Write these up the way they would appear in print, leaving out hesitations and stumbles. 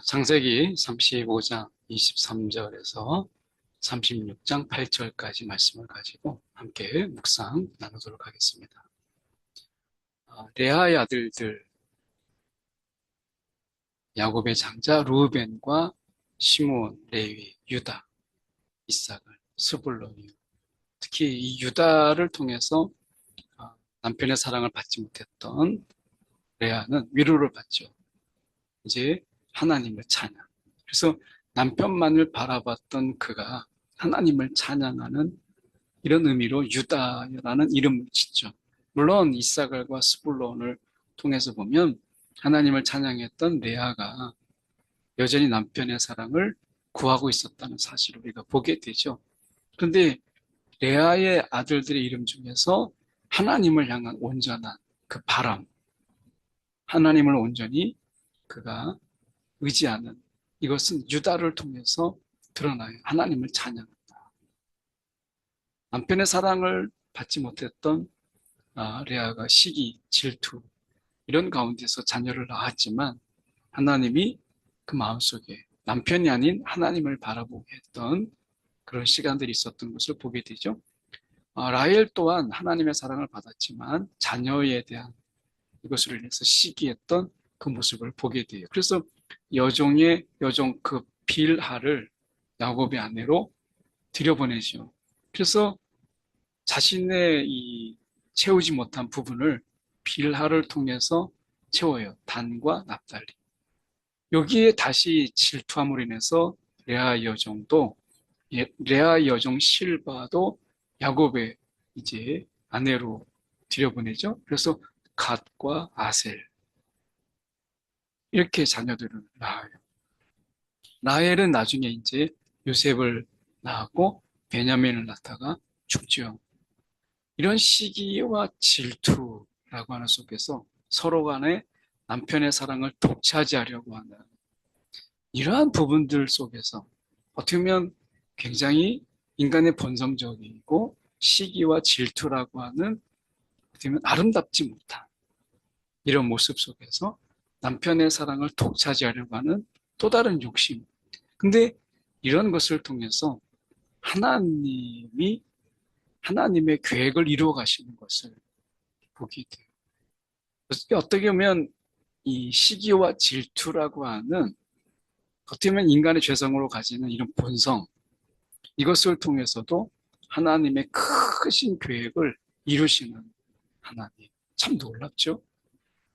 창세기 35장 23절에서 36장 8절까지 말씀을 가지고 함께 묵상 나누도록 하겠습니다. 레아의 아들들 야곱의 장자 루벤과 시몬, 레위, 유다, 이삭을, 스불론, 특히 이 유다를 통해서 남편의 사랑을 받지 못했던 레아는 위로를 받죠. 이제 하나님을 찬양. 그래서 남편만을 바라봤던 그가 하나님을 찬양하는 이런 의미로 유다라는 이름을 짓죠. 물론 이사갈과 스불론을 통해서 보면 하나님을 찬양했던 레아가 여전히 남편의 사랑을 구하고 있었다는 사실을 우리가 보게 되죠. 그런데 레아의 아들들의 이름 중에서 하나님을 향한 온전한 그 바람, 하나님을 온전히 그가 의지하는 이것은 유다를 통해서 드러나요. 하나님을 찬양한다. 남편의 사랑을 받지 못했던 레아가 시기, 질투 이런 가운데서 자녀를 낳았지만 하나님이 그 마음속에 남편이 아닌 하나님을 바라보게 했던 그런 시간들이 있었던 것을 보게 되죠. 라헬 또한 하나님의 사랑을 받았지만 자녀에 대한 이것으로 인해서 시기했던 그 모습을 보게 돼요. 그래서 여종 그 빌하를 야곱의 아내로 들여보내죠. 그래서 자신의 이 채우지 못한 부분을 빌하를 통해서 채워요. 단과 납달리. 여기에 다시 질투함으로 인해서 레아 여종 실바도 야곱의 이제 아내로 들여보내죠. 그래서 갓과 아셀 이렇게 자녀들을 낳아요. 라헬은 나중에 이제 요셉을 낳았고 베냐민을 낳다가 죽죠. 이런 시기와 질투라고 하는 속에서 서로 간에 남편의 사랑을 독차지하려고 하는 이러한 부분들 속에서 어떻게 보면 굉장히 인간의 본성적이고 시기와 질투라고 하는 어떻게 보면 아름답지 못한 이런 모습 속에서 남편의 사랑을 독차지하려고 하는 또 다른 욕심. 근데 이런 것을 통해서 하나님의 계획을 이루어 가시는 것을 보게 돼요. 어떻게 보면 이 시기와 질투라고 하는 어떻게 보면 인간의 죄성으로 가지는 이런 본성, 이것을 통해서도 하나님의 크신 계획을 이루시는 하나님. 참 놀랍죠?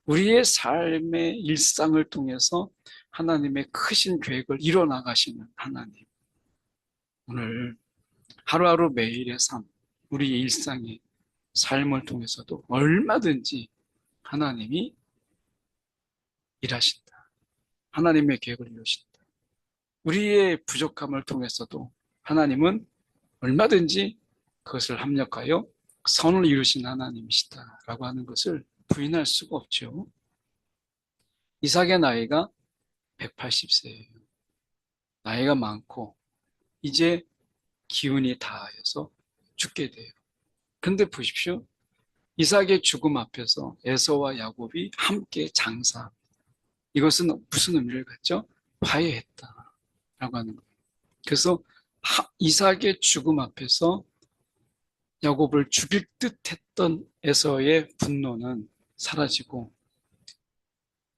우리의 삶의 일상을 통해서 하나님의 크신 계획을 이뤄나가시는 하나님. 오늘 하루하루 매일의 삶, 우리의 일상의 삶을 통해서도 얼마든지 하나님이 일하신다. 하나님의 계획을 이루신다. 우리의 부족함을 통해서도 하나님은 얼마든지 그것을 합력하여 선을 이루신 하나님이시다라고 하는 것을 부인할 수가 없죠. 이삭의 나이가 180세예요. 나이가 많고 이제 기운이 다하여서 죽게 돼요. 그런데 보십시오. 이삭의 죽음 앞에서 에서와 야곱이 함께 장사. 이것은 무슨 의미를 갖죠? 화해했다라고 하는 거예요. 그래서 이삭의 죽음 앞에서 야곱을 죽일 듯 했던 에서의 분노는 사라지고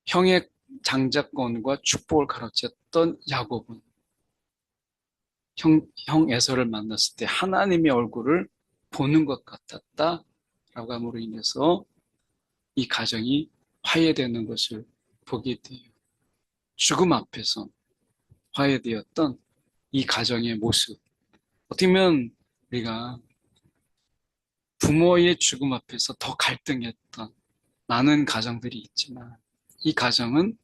형의 장자권과 축복을 가로챘던 야곱은 형 에서를 만났을 때 하나님의 얼굴을 보는 것 같았다라고 함으로 인해서 이 가정이 화해되는 것을 보게 돼요. 죽음 앞에서 화해되었던 이 가정의 모습. 어떻게 보면 우리가 부모의 죽음 앞에서 더 갈등했던 많은 가정들이 있지만 이 가정은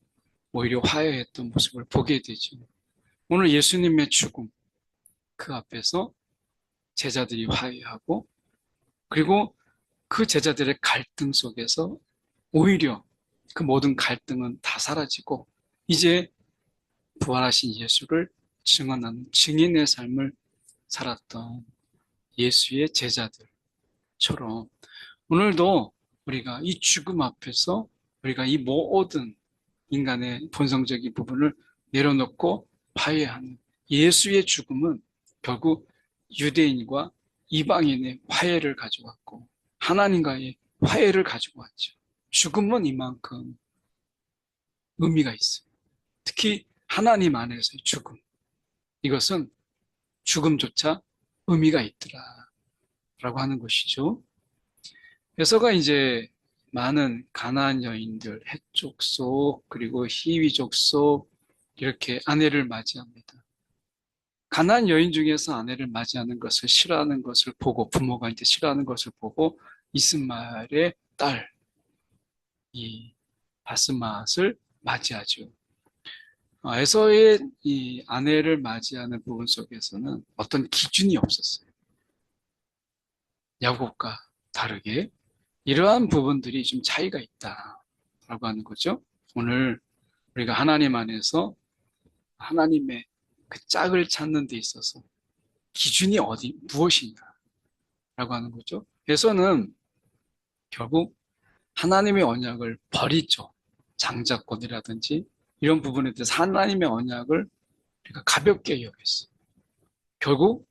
오히려 화해했던 모습을 보게 되죠. 오늘 예수님의 죽음, 그 앞에서 제자들이 화해하고 그리고 그 제자들의 갈등 속에서 오히려 그 모든 갈등은 다 사라지고 이제 부활하신 예수를 증언하는 증인의 삶을 살았던 예수의 제자들처럼 오늘도 우리가 이 죽음 앞에서 우리가 이 모든 인간의 본성적인 부분을 내려놓고 화해하는 예수의 죽음은 결국 유대인과 이방인의 화해를 가져왔고 하나님과의 화해를 가지고 왔죠. 죽음은 이만큼 의미가 있어요. 특히 하나님 안에서의 죽음. 이것은 죽음조차 의미가 있더라 라고 하는 것이죠. 에서가 이제 많은 가나안 여인들, 헷족속, 그리고 히위족속 이렇게 아내를 맞이합니다. 가나안 여인 중에서 아내를 맞이하는 것을 싫어하는 것을 보고 부모가 이제 싫어하는 것을 보고 이스마엘의 딸, 이 바스맛을 맞이하죠. 에서의 이 아내를 맞이하는 부분 속에서는 어떤 기준이 없었어요. 야곱과 다르게 이러한 부분들이 좀 차이가 있다라고 하는 거죠. 오늘 우리가 하나님 안에서 하나님의 그 짝을 찾는 데 있어서 기준이 무엇이냐라고 하는 거죠. 에서는 결국 하나님의 언약을 버리죠. 장자권이라든지 이런 부분에 대해서 하나님의 언약을 우리가 가볍게 여겼어요. 결국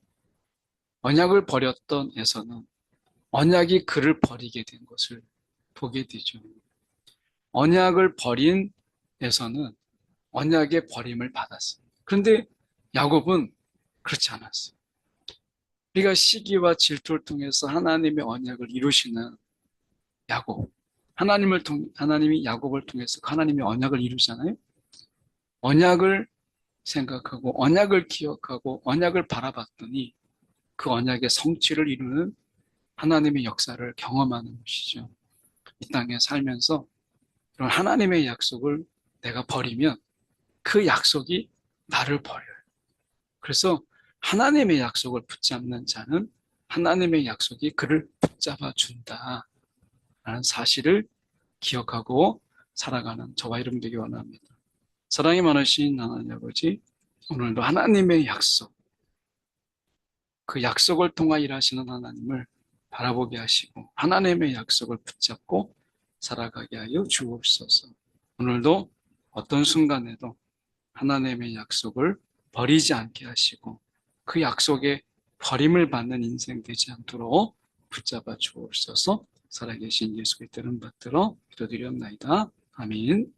언약을 버렸던 에서는 언약이 그를 버리게 된 것을 보게 되죠. 언약을 버린 에서는 언약의 버림을 받았어요. 그런데 야곱은 그렇지 않았어요. 우리가 시기와 질투를 통해서 하나님의 언약을 이루시는 야곱, 하나님이 야곱을 통해서 하나님의 언약을 이루잖아요. 언약을 생각하고 언약을 기억하고 언약을 바라봤더니 그 언약의 성취를 이루는 하나님의 역사를 경험하는 것이죠. 이 땅에 살면서 그런 하나님의 약속을 내가 버리면 그 약속이 나를 버려요. 그래서 하나님의 약속을 붙잡는 자는 하나님의 약속이 그를 붙잡아 준다라는 사실을 기억하고 살아가는 저와 여러분 되기 원합니다. 사랑이 많으신 하나님 아버지, 오늘도 하나님의 약속, 그 약속을 통하 일하시는 하나님을 바라보게 하시고 하나님의 약속을 붙잡고 살아가게 하여 주옵소서. 오늘도 어떤 순간에도 하나님의 약속을 버리지 않게 하시고 그 약속에 버림을 받는 인생 되지 않도록 붙잡아 주옵소서. 살아계신 예수 그리스도를 받들어 기도드렸나이다. 아멘.